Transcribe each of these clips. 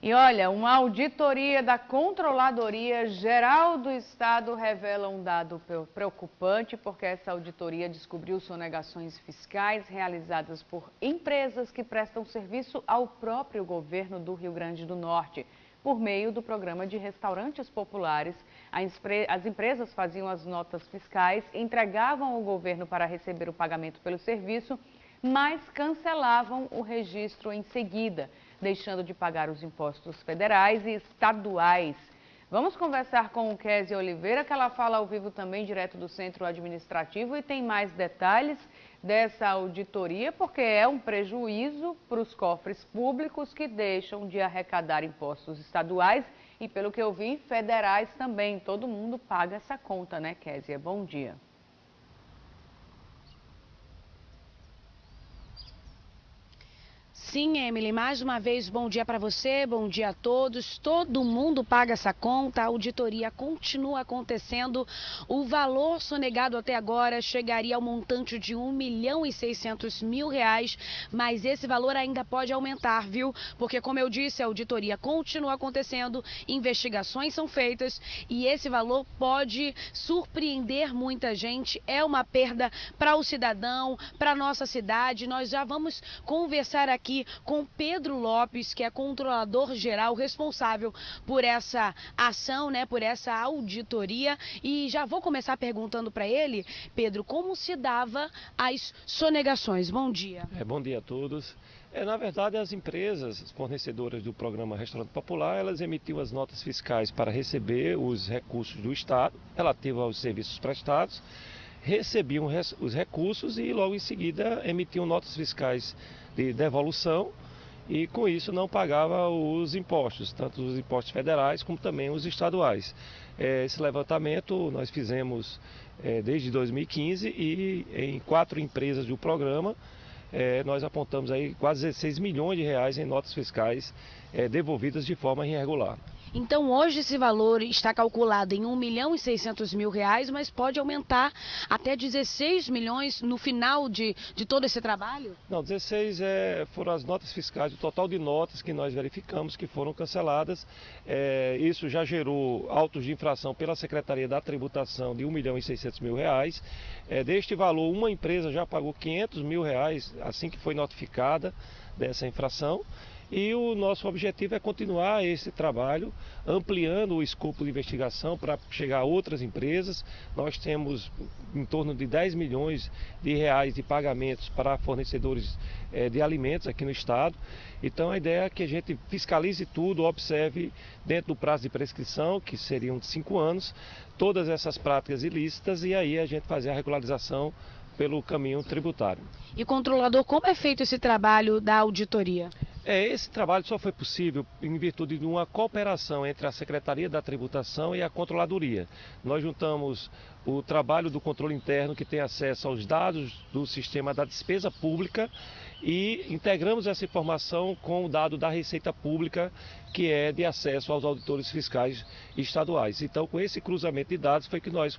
E olha, uma auditoria da Controladoria Geral do Estado revela um dado preocupante, porque essa auditoria descobriu sonegações fiscais realizadas por empresas que prestam serviço ao próprio governo do Rio Grande do Norte. Por meio do programa de restaurantes populares, as empresas faziam as notas fiscais, entregavam ao governo para receber o pagamento pelo serviço, mas cancelavam o registro em seguida, deixando de pagar os impostos federais e estaduais. Vamos conversar com o Kézia Oliveira, que ela fala ao vivo também, direto do Centro Administrativo, e tem mais detalhes dessa auditoria, porque é um prejuízo para os cofres públicos que deixam de arrecadar impostos estaduais e, pelo que eu vi, federais também. Todo mundo paga essa conta, né, Kézia? Bom dia. Sim, Emily, mais uma vez, bom dia para você, bom dia a todos. Todo mundo paga essa conta, a auditoria continua acontecendo. O valor sonegado até agora chegaria ao montante de R$1.600.000, mas esse valor ainda pode aumentar, viu? Porque, como eu disse, a auditoria continua acontecendo, investigações são feitas e esse valor pode surpreender muita gente. É uma perda para o cidadão, para a nossa cidade. Nós já vamos conversar aqui com Pedro Lopes, que é controlador geral responsável por essa ação, né, por essa auditoria. E já vou começar perguntando para ele, Pedro, como se dava as sonegações. Bom dia. Bom dia a todos. Na verdade, as empresas fornecedoras do programa Restaurante Popular, elas emitiam as notas fiscais para receber os recursos do Estado relativos aos serviços prestados, recebiam os recursos e logo em seguida emitiam notas fiscais de devolução e com isso não pagava os impostos, tanto os impostos federais como também os estaduais. Esse levantamento nós fizemos desde 2015 e em 4 empresas do programa nós apontamos aí quase 16 milhões de reais em notas fiscais devolvidas de forma irregular. Então hoje esse valor está calculado em R$1.600.000, mas pode aumentar até 16 milhões no final de todo esse trabalho? Não, 16 foram as notas fiscais, o total de notas que nós verificamos que foram canceladas. Isso já gerou autos de infração pela Secretaria da Tributação de R$1.600.000. Deste valor, uma empresa já pagou R$500.000 assim que foi notificada dessa infração. E o nosso objetivo é continuar esse trabalho, ampliando o escopo de investigação para chegar a outras empresas. Nós temos em torno de 10 milhões de reais de pagamentos para fornecedores de alimentos aqui no estado. Então a ideia é que a gente fiscalize tudo, observe dentro do prazo de prescrição, que seriam de 5 anos, todas essas práticas ilícitas e aí a gente fazer a regularização pelo caminho tributário. E controlador, como é feito esse trabalho da auditoria? Esse trabalho só foi possível em virtude de uma cooperação entre a Secretaria da Tributação e a Controladoria. Nós juntamos o trabalho do controle interno, que tem acesso aos dados do sistema da despesa pública, e integramos essa informação com o dado da Receita Pública, que é de acesso aos auditores fiscais estaduais. Então, com esse cruzamento de dados foi que nós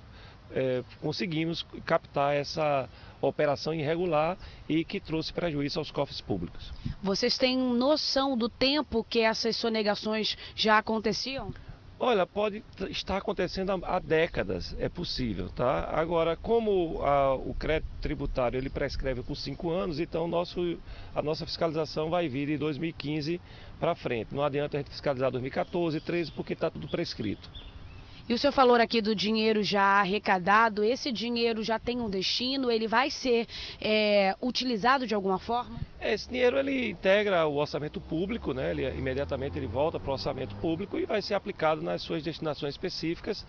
conseguimos captar essa operação irregular e que trouxe prejuízo aos cofres públicos. Vocês têm noção do tempo que essas sonegações já aconteciam? Olha, pode estar acontecendo há décadas, é possível, tá? Agora, como o crédito tributário ele prescreve por 5 anos, então a nossa fiscalização vai vir de 2015 para frente. Não adianta a gente fiscalizar 2014, 2013, porque está tudo prescrito. E o senhor falou aqui do dinheiro já arrecadado, esse dinheiro já tem um destino, ele vai ser utilizado de alguma forma? Esse dinheiro ele integra o orçamento público, né? Imediatamente ele volta para o orçamento público e vai ser aplicado nas suas destinações específicas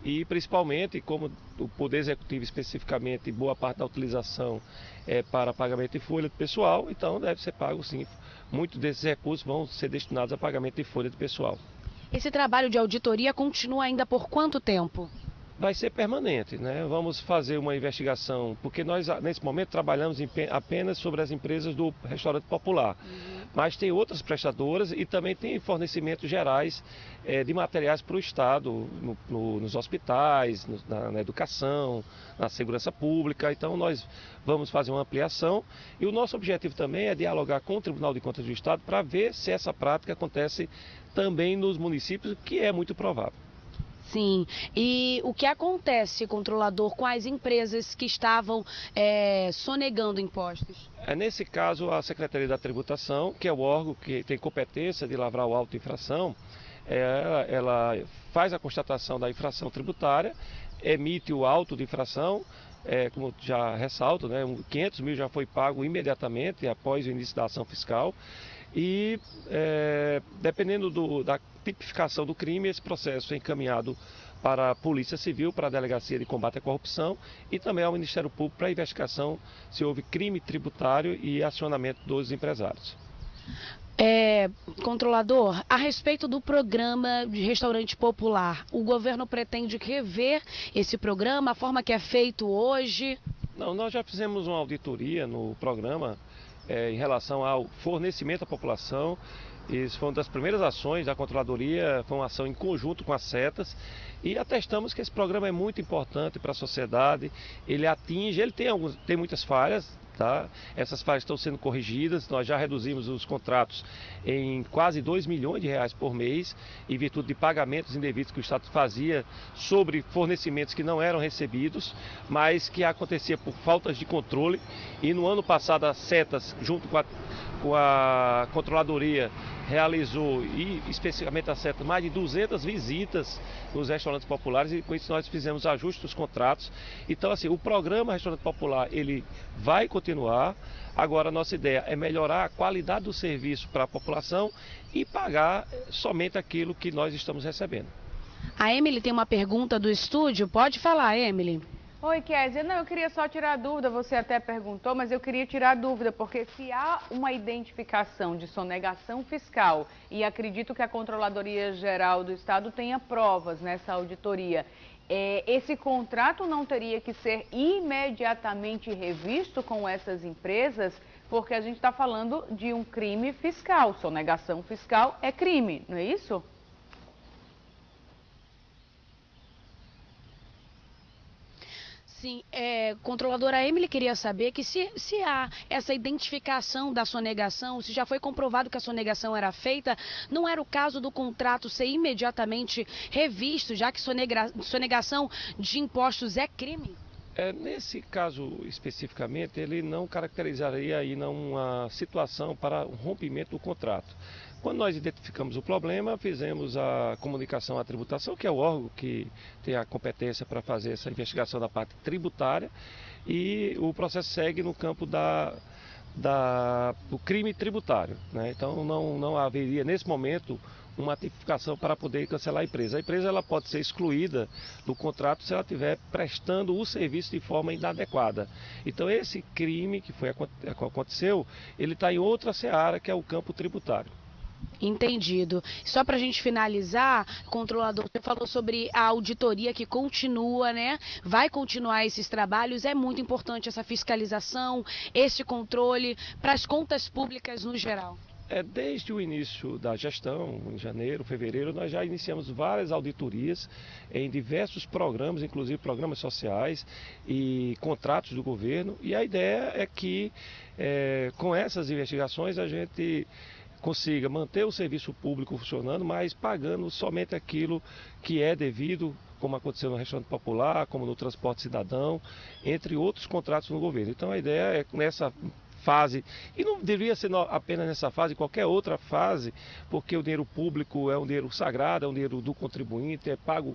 e principalmente, como o Poder Executivo especificamente, boa parte da utilização é para pagamento de folha de pessoal, então deve ser pago sim. Muitos desses recursos vão ser destinados a pagamento de folha de pessoal. Esse trabalho de auditoria continua ainda por quanto tempo? Vai ser permanente, né? Vamos fazer uma investigação, porque nós nesse momento trabalhamos apenas sobre as empresas do restaurante popular, mas tem outras prestadoras e também tem fornecimentos gerais de materiais para o Estado, nos hospitais, na educação, na segurança pública. Então nós vamos fazer uma ampliação e o nosso objetivo também é dialogar com o Tribunal de Contas do Estado para ver se essa prática acontece também nos municípios, que é muito provável. Sim, e o que acontece, controlador, com as empresas que estavam sonegando impostos? Nesse caso, a Secretaria da Tributação, que é o órgão que tem competência de lavrar o auto de infração, ela faz a constatação da infração tributária, emite o auto de infração, como já ressalto, né, 500 mil já foi pago imediatamente após o início da ação fiscal. E dependendo da tipificação do crime, esse processo é encaminhado para a Polícia Civil, para a Delegacia de Combate à Corrupção e também ao Ministério Público para a investigação se houve crime tributário e acionamento dos empresários. Controlador, a respeito do programa de restaurante popular, o governo pretende rever esse programa, a forma que é feito hoje? Não, nós já fizemos uma auditoria no programa em relação ao fornecimento à população. Isso foi uma das primeiras ações da Controladoria, foi uma ação em conjunto com as setas e atestamos que esse programa é muito importante para a sociedade, ele tem muitas falhas, tá? Essas falhas estão sendo corrigidas, nós já reduzimos os contratos em quase 2 milhões de reais por mês, em virtude de pagamentos indevidos que o Estado fazia sobre fornecimentos que não eram recebidos, mas que acontecia por faltas de controle. E no ano passado as setas, junto com a Controladoria, realizou, e especificamente a seta, mais de 200 visitas nos restaurantes populares e com isso nós fizemos ajustes dos contratos. Então assim, o programa Restaurante Popular, ele vai continuar. Agora a nossa ideia é melhorar a qualidade do serviço para a população e pagar somente aquilo que nós estamos recebendo. A Emily tem uma pergunta do estúdio, pode falar, Emily. Oi, Kézia. Não, eu queria só tirar a dúvida, você até perguntou, mas eu queria tirar a dúvida, porque se há uma identificação de sonegação fiscal, e acredito que a Controladoria Geral do Estado tenha provas nessa auditoria, esse contrato não teria que ser imediatamente revisto com essas empresas, porque a gente está falando de um crime fiscal, sonegação fiscal é crime, não é isso? Sim, controladora Emily queria saber que se há essa identificação da sonegação, se já foi comprovado que a sonegação era feita, não era o caso do contrato ser imediatamente revisto, já que sonegação de impostos é crime? Nesse caso especificamente, ele não caracterizaria aí uma situação para um rompimento do contrato. Quando nós identificamos o problema, fizemos a comunicação à tributação, que é o órgão que tem a competência para fazer essa investigação da parte tributária, e o processo segue no campo do crime tributário, né? Então não haveria nesse momento uma tipificação para poder cancelar a empresa. A empresa ela pode ser excluída do contrato se ela estiver prestando o serviço de forma inadequada. Então esse crime que aconteceu, ele está em outra seara, que é o campo tributário. Entendido. Só para a gente finalizar, controlador, você falou sobre a auditoria que continua, né? Vai continuar esses trabalhos. É muito importante essa fiscalização, esse controle para as contas públicas no geral. Desde o início da gestão, em janeiro, fevereiro, nós já iniciamos várias auditorias em diversos programas, inclusive programas sociais e contratos do governo. E a ideia é que, com essas investigações, a gente consiga manter o serviço público funcionando, mas pagando somente aquilo que é devido, como aconteceu no restaurante popular, como no transporte cidadão, entre outros contratos no governo. Então a ideia é nessa fase, e não deveria ser apenas nessa fase, qualquer outra fase, porque o dinheiro público é um dinheiro sagrado, é um dinheiro do contribuinte, é pago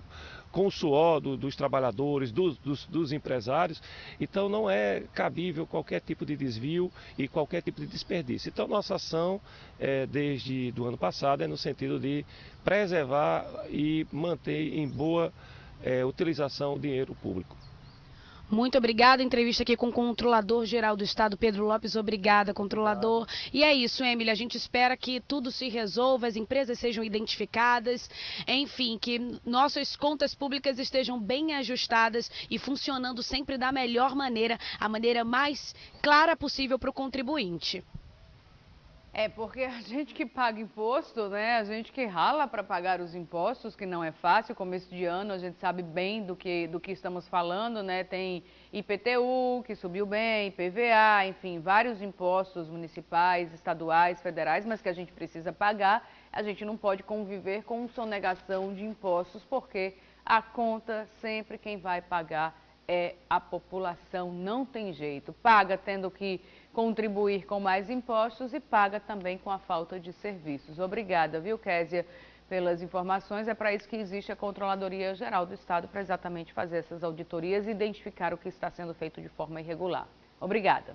com o suor dos trabalhadores, dos empresários, então não é cabível qualquer tipo de desvio e qualquer tipo de desperdício. Então nossa ação, desde o ano passado, é no sentido de preservar e manter em boa utilização o dinheiro público. Muito obrigada. Entrevista aqui com o Controlador-Geral do Estado, Pedro Lopes. Obrigada, controlador. E é isso, Emily. A gente espera que tudo se resolva, as empresas sejam identificadas, enfim, que nossas contas públicas estejam bem ajustadas e funcionando sempre da melhor maneira, a maneira mais clara possível para o contribuinte. É, porque a gente que paga imposto, né? A gente que rala para pagar os impostos, que não é fácil. Começo de ano, a gente sabe bem do que estamos falando, né? Tem IPTU, que subiu bem, IPVA, enfim, vários impostos municipais, estaduais, federais, mas que a gente precisa pagar. A gente não pode conviver com sonegação de impostos, porque a conta sempre quem vai pagar é a população, não tem jeito. Paga tendo que contribuir com mais impostos e paga também com a falta de serviços. Obrigada, viu, Késia, pelas informações. É para isso que existe a Controladoria Geral do Estado, para exatamente fazer essas auditorias e identificar o que está sendo feito de forma irregular. Obrigada.